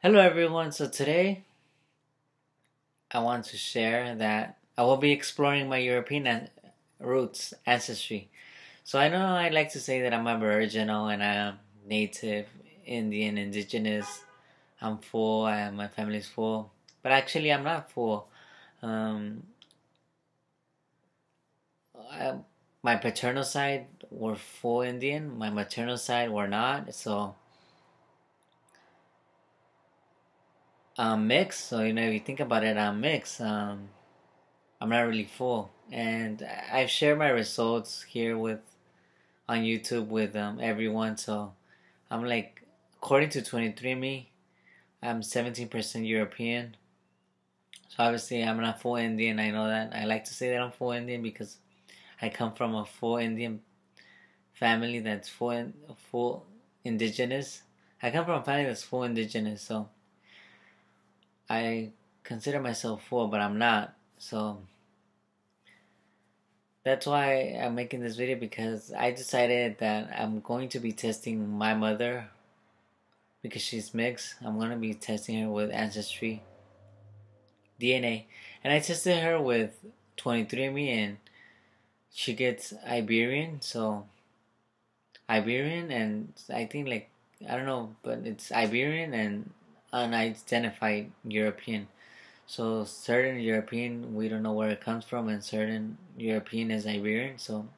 Hello everyone, so today I want to share that I will be exploring my European roots, ancestry. So I know I like to say that I'm Aboriginal and I'm native, Indian, indigenous, I'm full, and my family's full. But actually I'm not full. Um, I, my paternal side were full Indian, my maternal side were not, so I'm mixed. So if you think about it, I'm mixed. I'm not really full, and I've shared my results here with on YouTube with everyone. So I'm like, according to 23andMe, I'm 17% European. So obviously, I'm not full Indian. I know that. I like to say that I'm full Indian because I come from a full Indian family that's full indigenous. I come from a family that's full indigenous, so I consider myself full, but I'm not. So that's why I'm making this video, because I decided that I'm going to be testing my mother because she's mixed. I'm going to be testing her with Ancestry DNA. And I tested her with 23andMe and she gets Iberian. So Iberian, and I think, like, I don't know, but it's Iberian and unidentified European. So certain European, we don't know where it comes from, and certain European is Iberian. So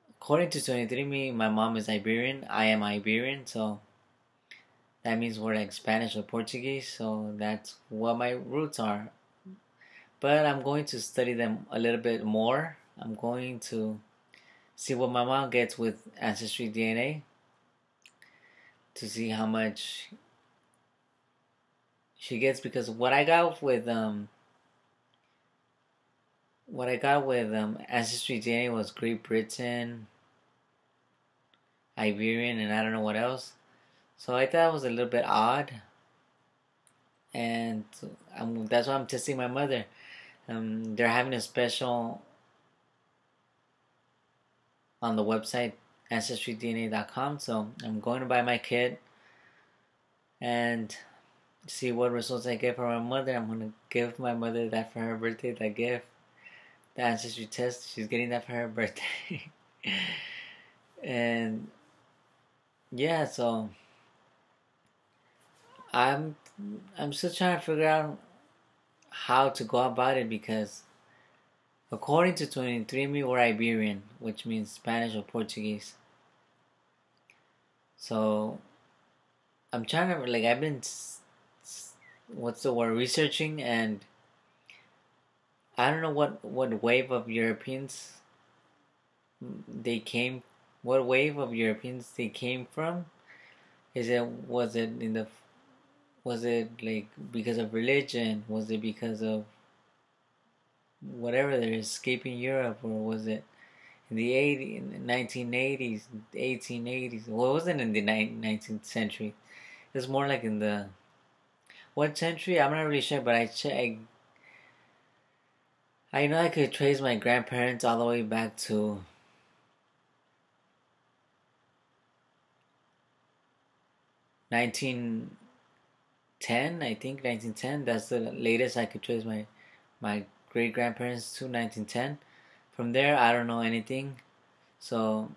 according to 23andMe, my mom is Iberian. I am Iberian, so that means we're like Spanish or Portuguese. So that's what my roots are. But I'm going to study them a little bit more. I'm going to see what my mom gets with Ancestry DNA to see how much she gets, because what I got with Ancestry DNA was Great Britain, Iberian, and I don't know what else. So I thought it was a little bit odd, and that's why I'm testing my mother. They're having a special on the website ancestrydna.com, so I'm going to buy my kit and see what results I get for my mother. I'm going to give my mother that for her birthday, that gift, the ancestry test. She's getting that for her birthday. And yeah, so I'm I'm still trying to figure out how to go about it, because according to 23andMe, we're Iberian, which means Spanish or Portuguese. So I'm trying to, like, I've been what's the word, researching, and I don't know what wave of Europeans they came. What wave of Europeans they came from? Was it like because of religion? Was it because of whatever, they're escaping Europe, or was it in the 1980s, 1880s? Well, it wasn't in the 19th century. It's more like in the what century? I'm not really sure, but I know I could trace my grandparents all the way back to 1910. I think 1910. That's the latest I could trace my great grandparents to, 1910. From there, I don't know anything. So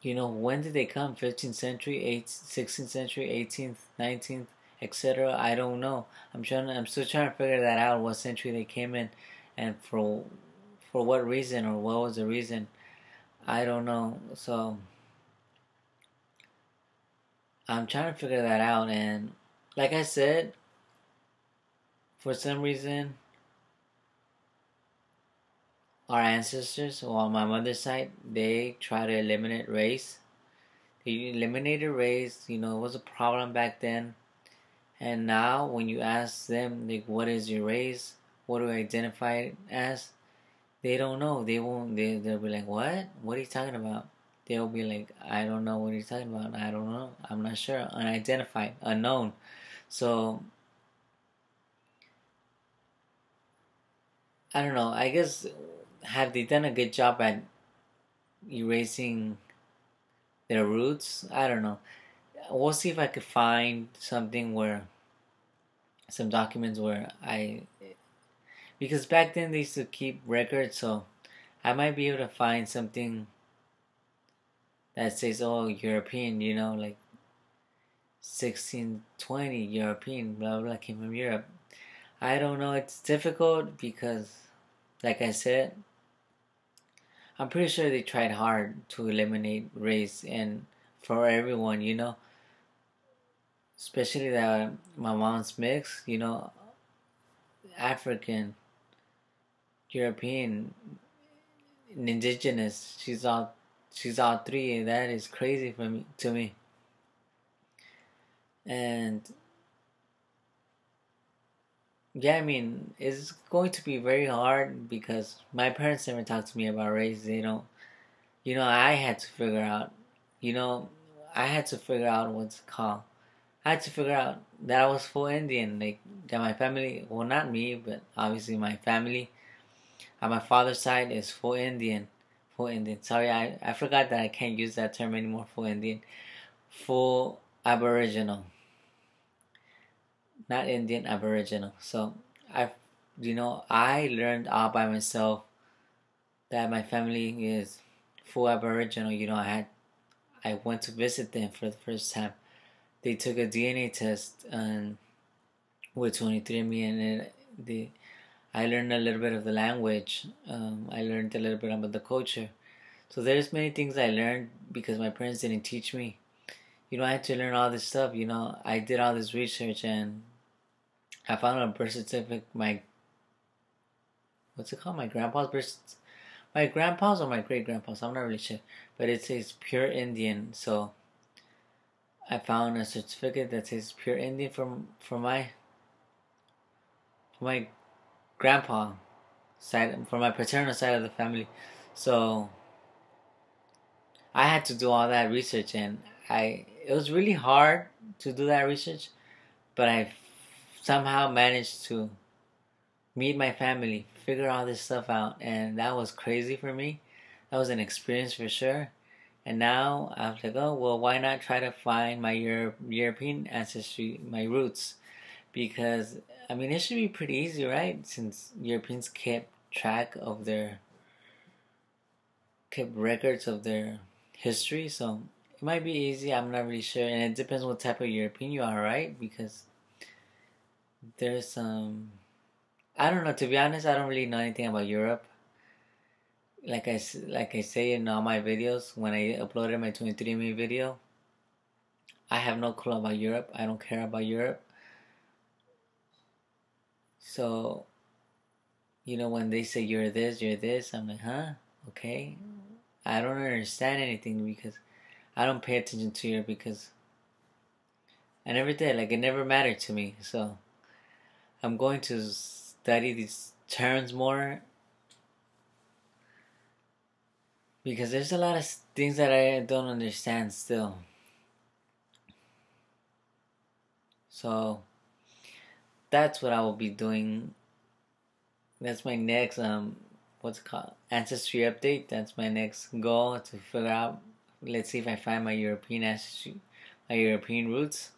when did they come? 15th century, 16th century, 18th, 19th, etc. I don't know. I'm still trying to figure that out. What century they came in, and for what reason, or what was the reason? I don't know. So I'm trying to figure that out. And like I said, for some reason, our ancestors, or on my mother's side, they try to eliminate race. They eliminated race. It was a problem back then. And now, when you ask them, like, what is your race? What do you identify as? They don't know. They won't. They'll be like, what? What are you talking about? They'll be like, I don't know what you're talking about. I don't know. I'm not sure. Unidentified, unknown. So I don't know. I guess, have they done a good job at erasing their roots? I don't know. we'll see if I could find something where some documents where because back then they used to keep records, so I might be able to find something that says, oh, European, like 1620 European, blah blah, came from Europe. I don't know, it's difficult because, like I said, I'm pretty sure they tried hard to eliminate race and for everyone, especially that my mom's mix, African, European, and indigenous. She's all three, and that is crazy to me. And yeah, I mean, it's going to be very hard because my parents never talked to me about race. They don't, I had to figure out, you know, I had to figure out what's it called. I had to figure out that I was full Indian, like that my family, well, not me, but obviously my family on my father's side is full Indian. Full Indian. Sorry, I forgot that I can't use that term anymore, full Indian. Full Aboriginal. Not Indian, Aboriginal. So I learned all by myself that my family is full Aboriginal. I went to visit them for the first time. They took a DNA test and with 23andMe, and I learned a little bit of the language. I learned a little bit about the culture. So there's many things I learned because my parents didn't teach me. I had to learn all this stuff. I did all this research and I found a birth certificate. What's it called? My grandpa's birth. My grandpa's or my great grandpa's. I'm not really sure, but it says pure Indian. So I found a certificate that says pure Indian from my grandpa side, from my paternal side of the family. So I had to do all that research, and it was really hard to do that research, but I somehow managed to meet my family, figure all this stuff out, and that was crazy for me. That was an experience for sure. And now I was like, oh well, why not try to find my European ancestry, my roots? Because I mean, it should be pretty easy, right? Since Europeans kept records of their history, so it might be easy. I'm not really sure, and it depends what type of European you are, right? Because there's some, I don't know. To be honest, I don't really know anything about Europe. Like I say in all my videos, when I uploaded my 23andMe video, I have no clue about Europe. I don't care about Europe. So, when they say you're this, I'm like, huh? Okay. I don't understand anything because I don't pay attention to Europe because I never did. Like, it never mattered to me. So, I'm going to study these terms more because there's a lot of things that I don't understand still. So that's what I will be doing. That's my next what's it called, ancestry update. That's my next goal, to figure out. Let's see if I find my European ancestry, my European roots,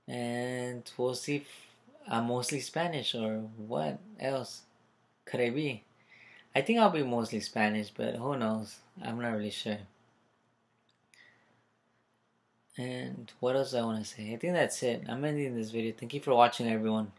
and we'll see if I'm mostly Spanish or what else could I be. I think I'll be mostly Spanish, but who knows? I'm not really sure. And what else I want to say? I think that's it. I'm ending this video. Thank you for watching, everyone.